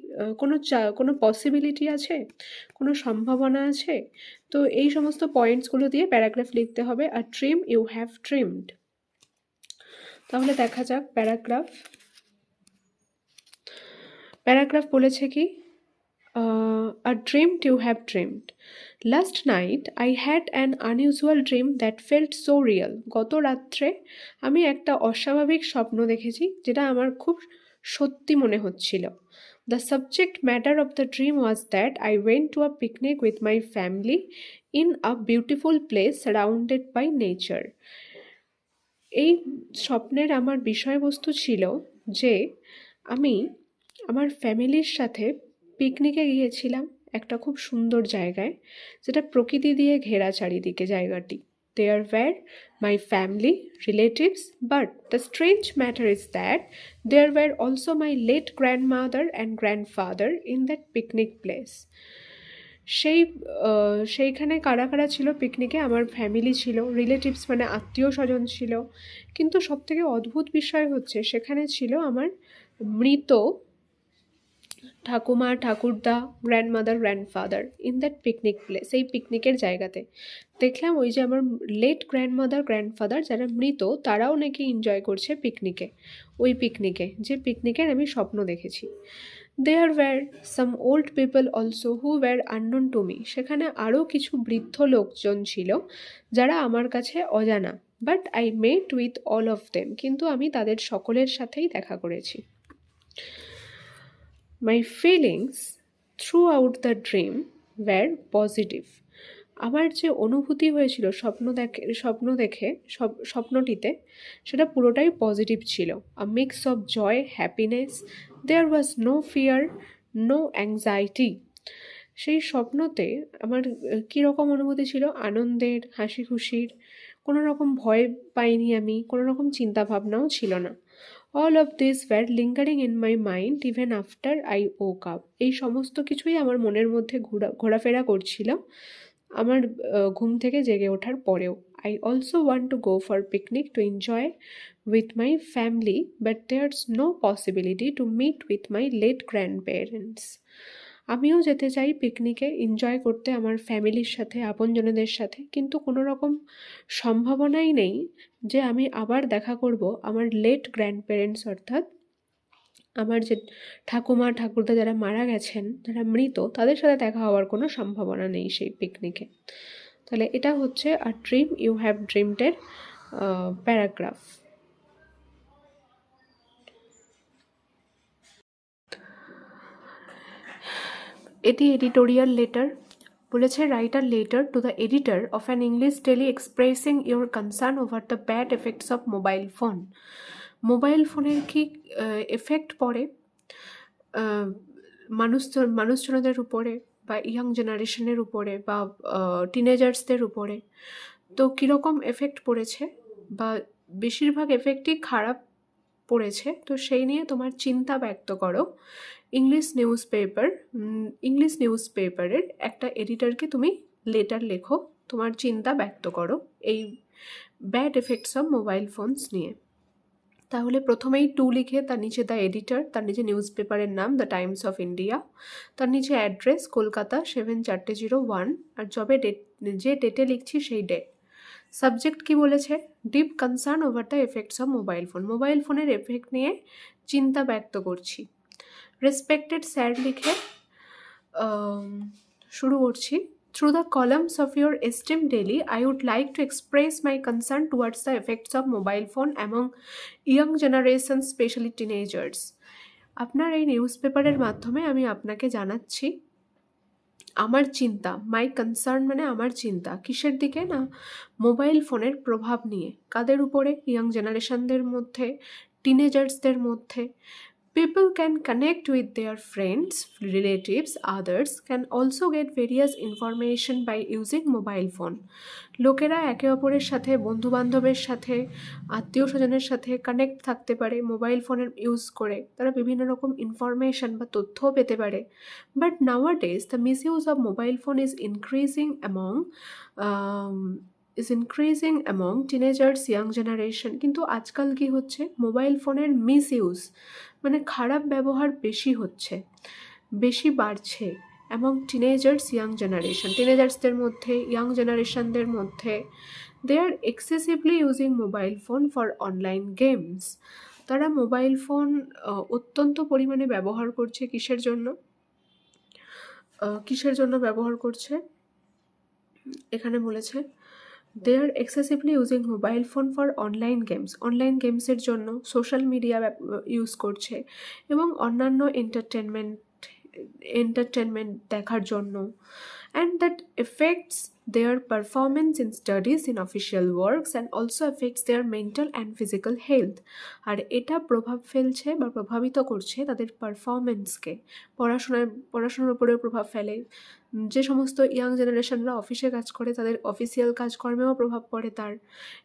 কোনো পসিবিলিটি আছে, কোনো সম্ভাবনা আছে। তো এই সমস্ত পয়েন্টসগুলো দিয়ে প্যারাগ্রাফ লিখতে হবে। আর ড্রিম ইউ হ্যাভ ড্রিমড। তাহলে দেখা যাক প্যারাগ্রাফ। প্যারাগ্রাফ বলেছে কি, a dream you have dreamed. Last night I had an unusual dream that felt so real. গত রাত্রে আমি একটা অস্বাভাবিক স্বপ্ন দেখেছি যেটা আমার খুব সত্যি মনে হচ্ছিল। The subject matter of the dream was that I went to a picnic with my family in a beautiful place surrounded by nature. এই স্বপ্নের আমার বিষয়বস্তু ছিল যে আমি আমার ফ্যামিলির সাথে পিকনিকে গিয়েছিলাম একটা খুব সুন্দর জায়গায়, যেটা প্রকৃতি দিয়ে ঘেরা চারিদিকে জায়গাটি। There were my family, relatives, but the strange matter is that there were also my late grandmother and grandfather in that picnic place. সেইখানে কারা কারা ছিল পিকনিকে, আমার ফ্যামিলি ছিল, রিলেটিভস মানে আত্মীয় স্বজন ছিল, কিন্তু সবথেকে অদ্ভুত বিষয় হচ্ছে সেখানে ছিল আমার মৃত ঠাকুমা, ঠাকুরদা, grandmother, grandfather in that picnic place. এই পিকনিকের জায়গাতে দেখলাম ওই যে আমার লেট গ্র্যান্ডমাদার, গ্র্যান্ডফাদার যারা মৃত, তারাও নাকি এনজয় করছে পিকনিকে, ওই পিকনিকে যে পিকনিকের আমি স্বপ্ন দেখেছি। There were some old people also who were unknown to me, সেখানে আরও কিছু বৃদ্ধ লোকজন ছিল যারা আমার কাছে অজানা। But I met with all of them, কিন্তু আমি তাদের সকলের সাথেই দেখা করেছি। My feelings throughout the dream were positive. আমার যে অনুভূতি হয়েছিল স্বপ্ন দেখে স্বপ্নটিতে, সেটা পুরোটাই পজিটিভ ছিল। A mix of joy, happiness, there was no fear, no anxiety. সেই স্বপ্নতে আমার কীরকম অনুভূতি ছিল? আনন্দের, হাসি খুশির, কোনো রকম ভয় পাইনি আমি, কোনো রকম চিন্তাভাবনাও ছিল না। All of this were lingering in my mind even after I woke up. এই সমস্ত কিছুই আমার মনের মধ্যে ঘোরাফেরা করছিল আমার ঘুম থেকে জেগে ওঠার পরেও। I also want to go for picnic to enjoy with my family, but there's no possibility to meet with my late grandparents. আমিও যেতে চাই পিকনিকে, এনজয় করতে আমার ফ্যামিলির সাথে, আপনজনদের সাথে, কিন্তু কোনো রকম সম্ভাবনাই নেই যে আমি আবার দেখা করব আমার লেট গ্র্যান্ড প্যারেন্টস, অর্থাৎ আমার যে ঠাকুমা ঠাকুরদা যারা মারা গেছেন, যারা মৃত, তাদের সাথে দেখা হওয়ার কোনো সম্ভাবনা নেই সেই পিকনিকে। তাহলে এটা হচ্ছে আ ড্রিম ইউ হ্যাভ ড্রিমডের প্যারাগ্রাফ। এটি এডিটোরিয়াল লেটার। বলেছে, write a letter to the editor of an English daily expressing your concern over the bad effects of mobile phone. Mobile ফোনের কি এফেক্ট পড়ে মানুষজনদের উপরে, বা ইয়াং জেনারেশনের উপরে, বা টিনেজার্সদের উপরে? তো কীরকম এফেক্ট পড়েছে, বা বেশিরভাগ এফেক্টই খারাপ পড়েছে, তো সেই নিয়ে তোমার চিন্তা ব্যক্ত করো। ইংলিশ নিউজ পেপারের একটা এডিটরকে তুমি লেটার লেখো, তোমার চিন্তা ব্যক্ত করো এই bad effects of mobile phones নিয়ে। তাহলে প্রথমেই টু লিখে তার নিচে দ্য এডিটর, তার নিচে নিউজ পেপারের নাম দ্য টাইমস অফ ইন্ডিয়া, তার নিচে অ্যাড্রেস কলকাতা 7401, আর যে ডেটে লিখছি সেই ডেট। সাবজেক্ট কি বলেছে? Deep concern over the effects of mobile phone, mobile ফোনের এফেক্ট নিয়ে চিন্তা ব্যক্ত করছি। রেসপেক্টেড স্যার লিখে শুরু করছি। Through the columns of your esteem daily I would like to express my concern towards the effects of mobile phone among young generation, specially teenagers. আপনার এই নিউজ পেপারের মাধ্যমে আমি আপনাকে জানাচ্ছি আমার চিন্তা। মাই কনসার্ন মানে আমার চিন্তা কিসের দিকে? না, মোবাইল ফোনের প্রভাব নিয়ে। কাদের উপরে? ইয়াং জেনারেশনদের মধ্যে, টিনেজার্সদের মধ্যে। People can connect with their friends, relatives, others can also get various information by using mobile phone. লোকেরা একে অপরের সাথে, বন্ধুবান্ধবের সাথে, আত্মীয় স্বজনের সাথে কানেক্ট থাকতে পারে মোবাইল ফোনের ইউজ করে। তারা বিভিন্ন রকম ইনফরমেশন বা তথ্যও পেতে পারে। But নাওয়াডেজ the misuse of mobile phone is increasing among teenagers, young generation. কিন্তু আজকাল কি হচ্ছে? মোবাইল ফোনের মিসইউজ মানে খারাপ ব্যবহার বেশি বাড়ছে অ্যামং টিনেজার্স, ইয়াং জেনারেশন, টিনেজার্সদের মধ্যে, ইয়াং জেনারেশনদের মধ্যে। They are excessively using mobile phone for online games. তারা মোবাইল ফোন অত্যন্ত পরিমাণে ব্যবহার করছে। কিসের জন্য ব্যবহার করছে? এখানে বলেছে they are excessively using mobile phone for online games, online গেমসের জন্য, সোশ্যাল মিডিয়া ইউজ করছে, এবং অন্যান্য এন্টারটেনমেন্ট দেখার জন্য। And that effects their performance in studies, in official works, and also effects their mental and physical health. আর এটা প্রভাব ফেলছে বা প্রভাবিত করছে তাদের পারফরমেন্সকে, পড়াশোনার উপরেও প্রভাব ফেলে। যে সমস্ত ইয়াং জেনারেশনরা অফিসে কাজ করে তাদের অফিসিয়াল কাজকর্মেও প্রভাব পড়ে তার,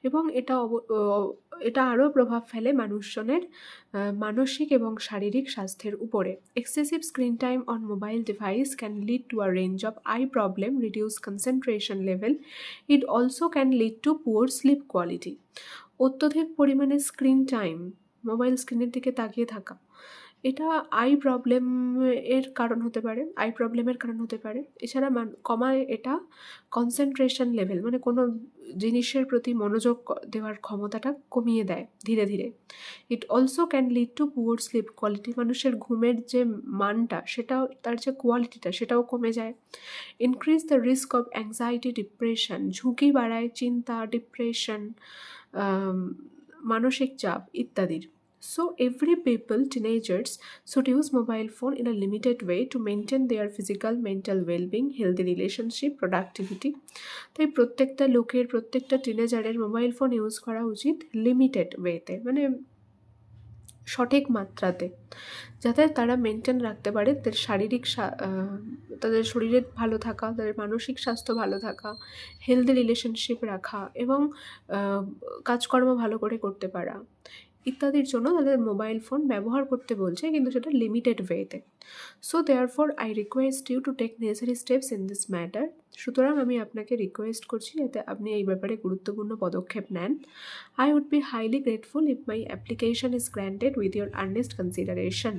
এবং এটা আরও প্রভাব ফেলে মানুষজনের মানসিক এবং শারীরিক স্বাস্থ্যের উপরে। Excessive screen time on mobile device can lead to a range of I problem, reduce concentration level. It also can lead to poor slip quality. অত্যধিক পরিমাণে স্ক্রিন টাইম, মোবাইল স্ক্রিনের দিকে তাকিয়ে থাকা, এটা আই প্রবলেমের কারণ হতে পারে। এছাড়া কমায় এটা কনসেন্ট্রেশন লেভেল, মানে কোনো জিনিসের প্রতি মনোযোগ দেওয়ার ক্ষমতাটা কমিয়ে দেয় ধীরে ধীরে। It also can lead to poor slip quality, মানুষের ঘুমের যে মানটা, সেটাও, তার যে কোয়ালিটিটা, সেটাও কমে যায়। Increase the risk of anxiety, depression, ঝুঁকি বাড়ায় চিন্তা, ডিপ্রেশন, মানসিক চাপ ইত্যাদির। So every people, teenagers, should use mobile phone in a limited way to maintain their physical, mental well-being, healthy relationship, productivity. তাই প্রত্যেকটা লোকের, প্রত্যেকটা টিনেজারের মোবাইল ফোন ইউজ করা উচিত লিমিটেড ওয়েতে, মানে সঠিক মাত্রাতে, যাতে তারা মেনটেন রাখতে পারে তাদের শারীরিক তাদের শরীরের ভালো থাকা, তাদের মানসিক স্বাস্থ্য ভালো থাকা, হেলদি রিলেশনশিপ রাখা এবং কাজকর্ম ভালো করে করতে পারা ইত্যাদির জন্য তাদের মোবাইল ফোন ব্যবহার করতে বলছে, কিন্তু সেটা লিমিটেড ওয়েতে। So therefore I request you to take necessary steps in this matter. সুতরাং আমি আপনাকে রিকোয়েস্ট করছি যাতে আপনি এই ব্যাপারে গুরুত্বপূর্ণ পদক্ষেপ নেন। I would be highly grateful if my application is granted with your earnest consideration.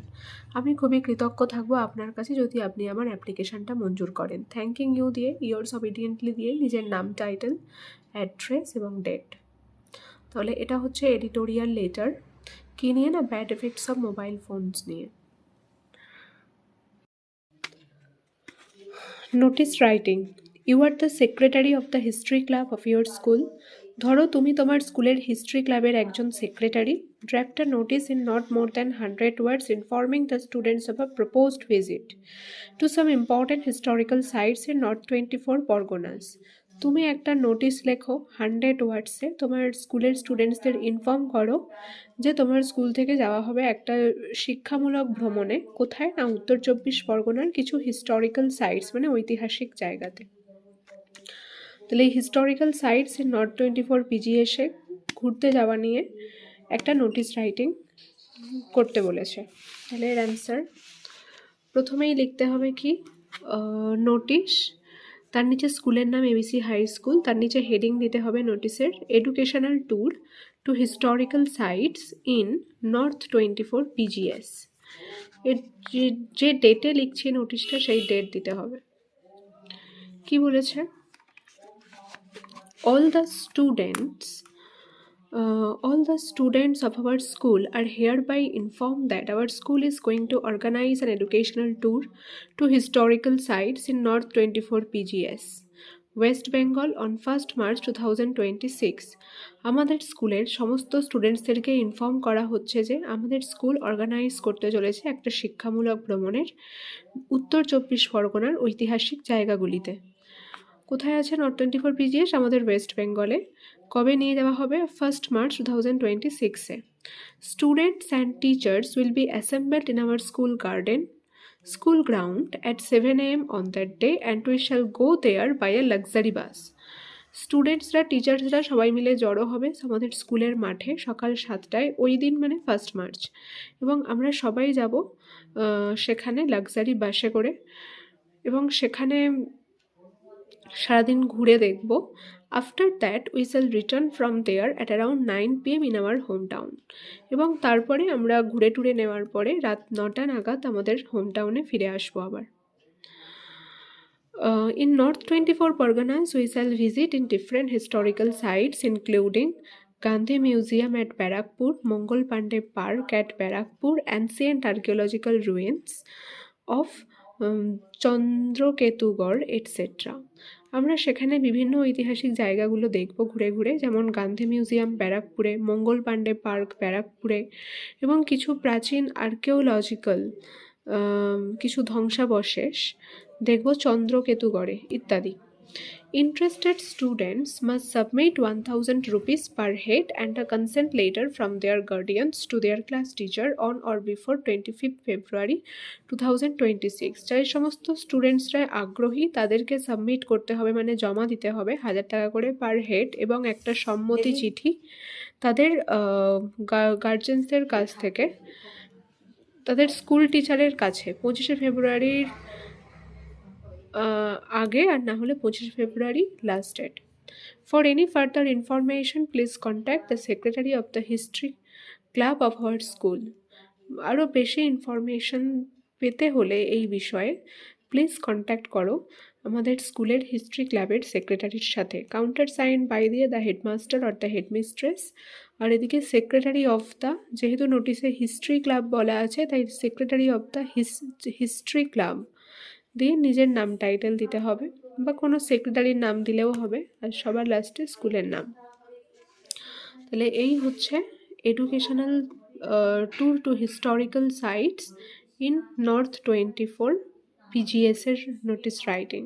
আমি খুবই কৃতজ্ঞ থাকবো আপনার কাছে যদি আপনি আমার অ্যাপ্লিকেশনটা মঞ্জুর করেন। থ্যাঙ্কিং ইউ দিয়ে, ইয়ার্স অবিডিয়েন্টলি দিয়ে নিজের নাম, টাইটেল, অ্যাড্রেস এবং ডেট। তাহলে এটা হচ্ছে এডিটোরিয়াল লেটার। কি নিয়ে না, bad effects of mobile phones নিয়ে। Notice writing. You are the secretary of the history club of your school. ধরো তুমি তোমার স্কুলের হিস্ট্রি ক্লাবের একজন secretary. Draft a notice in not more than 100 words informing the students of a proposed visit to some important historical sites in north 24 Parganas. তুমি একটা notice লেখো 100 ওয়ার্ডসে, তোমার স্কুলের স্টুডেন্টসদের ইনফর্ম করো যে তোমার স্কুল থেকে যাওয়া হবে একটা শিক্ষামূলক ভ্রমণে। কোথায় না, উত্তর 24 পরগনার কিছু হিস্টোরিক্যাল সাইটস, মানে ঐতিহাসিক জায়গাতে। তাহলে এই হিস্টোরিক্যাল সাইটস ইন নর্থ 24 পিজিএসে ঘুরতে যাওয়া নিয়ে একটা নোটিশ রাইটিং করতে বলেছে। তাহলে এর অ্যান্সার প্রথমেই লিখতে হবে কি, নোটিশ, তার নিচে স্কুলের নাম এবিসি হাই স্কুল, তার নিচে হেডিং দিতে হবে নোটিসের educational tour to historical sites in north 24 PGS. এর যে ডেটে লিখছি নোটিশটা সেই ডেট দিতে হবে। কি বলেছে, all the students of our school are hereby informed that our school is going to organize an educational tour to historical sites in North 24 PGS, West Bengal on 1st March 2026. আমাদের স্কুলের সমস্ত স্টুডেন্টসদেরকে inform করা হচ্ছে যে আমাদের school organise করতে চলেছে একটা শিক্ষামূলক ভ্রমণের উত্তর 24 পরগনার ঐতিহাসিক জায়গাগুলিতে। কোথায় আছে নর্থ 24 পিজিএস? আমাদের ওয়েস্ট বেঙ্গলে। কবে নিয়ে যাওয়া হবে? 1st March 2026-এ। Students and teachers will be assembled in our school ground at 7 AM on that day and we shall go there by a luxury bus. স্টুডেন্টসরা, টিচার্সরা সবাই মিলে জড়ো হবে আমাদের স্কুলের মাঠে সকাল 7টায়, ওই দিন মানে 1st March, এবং আমরা সবাই যাব সেখানে লাক্সারি বাসে করে, এবং সেখানে সারাদিন ঘুরে দেখব। After that we shall return from there at around 9 PM in our home town. এবং তারপরে আমরা ঘুরে টুরে নেওয়ার পরে রাত 9টা নাগাদ আমাদের হোম টাউনে ফিরে আসবো আবার। In North 24 Parganas, we shall visit in different historical sites including Gandhi Museum at Barakpur, Mongol Pandey Park at Barakpur, ancient archaeological ruins of Chandraketugarh etcetera. আমরা সেখানে বিভিন্ন ঐতিহাসিক জায়গাগুলো দেখব ঘুরে ঘুরে, যেমন গান্ধী মিউজিয়াম ব্যারাকপুরে, মঙ্গল পাণ্ডে পার্ক ব্যারাকপুরে, এবং কিছু প্রাচীন আর্কিওলজিক্যাল কিছু ধ্বংসাবশেষ দেখব চন্দ্রকেতুগড়ে ইত্যাদি। Interested students must submit 1000 rupees per head and a consent letter from their guardians to their class teacher on or before 25th February 2026. যাই সমস্ত স্টুডেন্টসরা আগ্রহী তাদেরকে সাবমিট করতে হবে, মানে জমা দিতে হবে 1000 টাকা করে পার হেড, এবং একটা সম্মতি চিঠি তাদের গার্জেন্সদের কাছ থেকে তাদের স্কুল টিচারের কাছে 25শে ফেব্রুয়ারির আগে, আর না হলে 25শে ফেব্রুয়ারি last date. For any further information please contact the secretary of the history club of our school. আরও বেশি ইনফরমেশন পেতে হলে এই বিষয়ে প্লিজ কন্ট্যাক্ট করো আমাদের স্কুলের হিস্ট্রি ক্লাবের সেক্রেটারির সাথে। কাউন্টার সাইন বাই দিয়ে the headmaster or the headmistress. আর এদিকে সেক্রেটারি অফ দ্য, যেহেতু নোটিসে হিস্ট্রি ক্লাব বলা আছে তাই secretary of the history club দিয়ে নিজের নাম টাইটেল দিতে হবে, বা কোনো সেক্রেটারির নাম দিলেও হবে, আর সবার লাস্টে স্কুলের নাম। তাহলে এই হচ্ছে educational tour to historical sites in North 24 PGS এর নোটিস রাইটিং।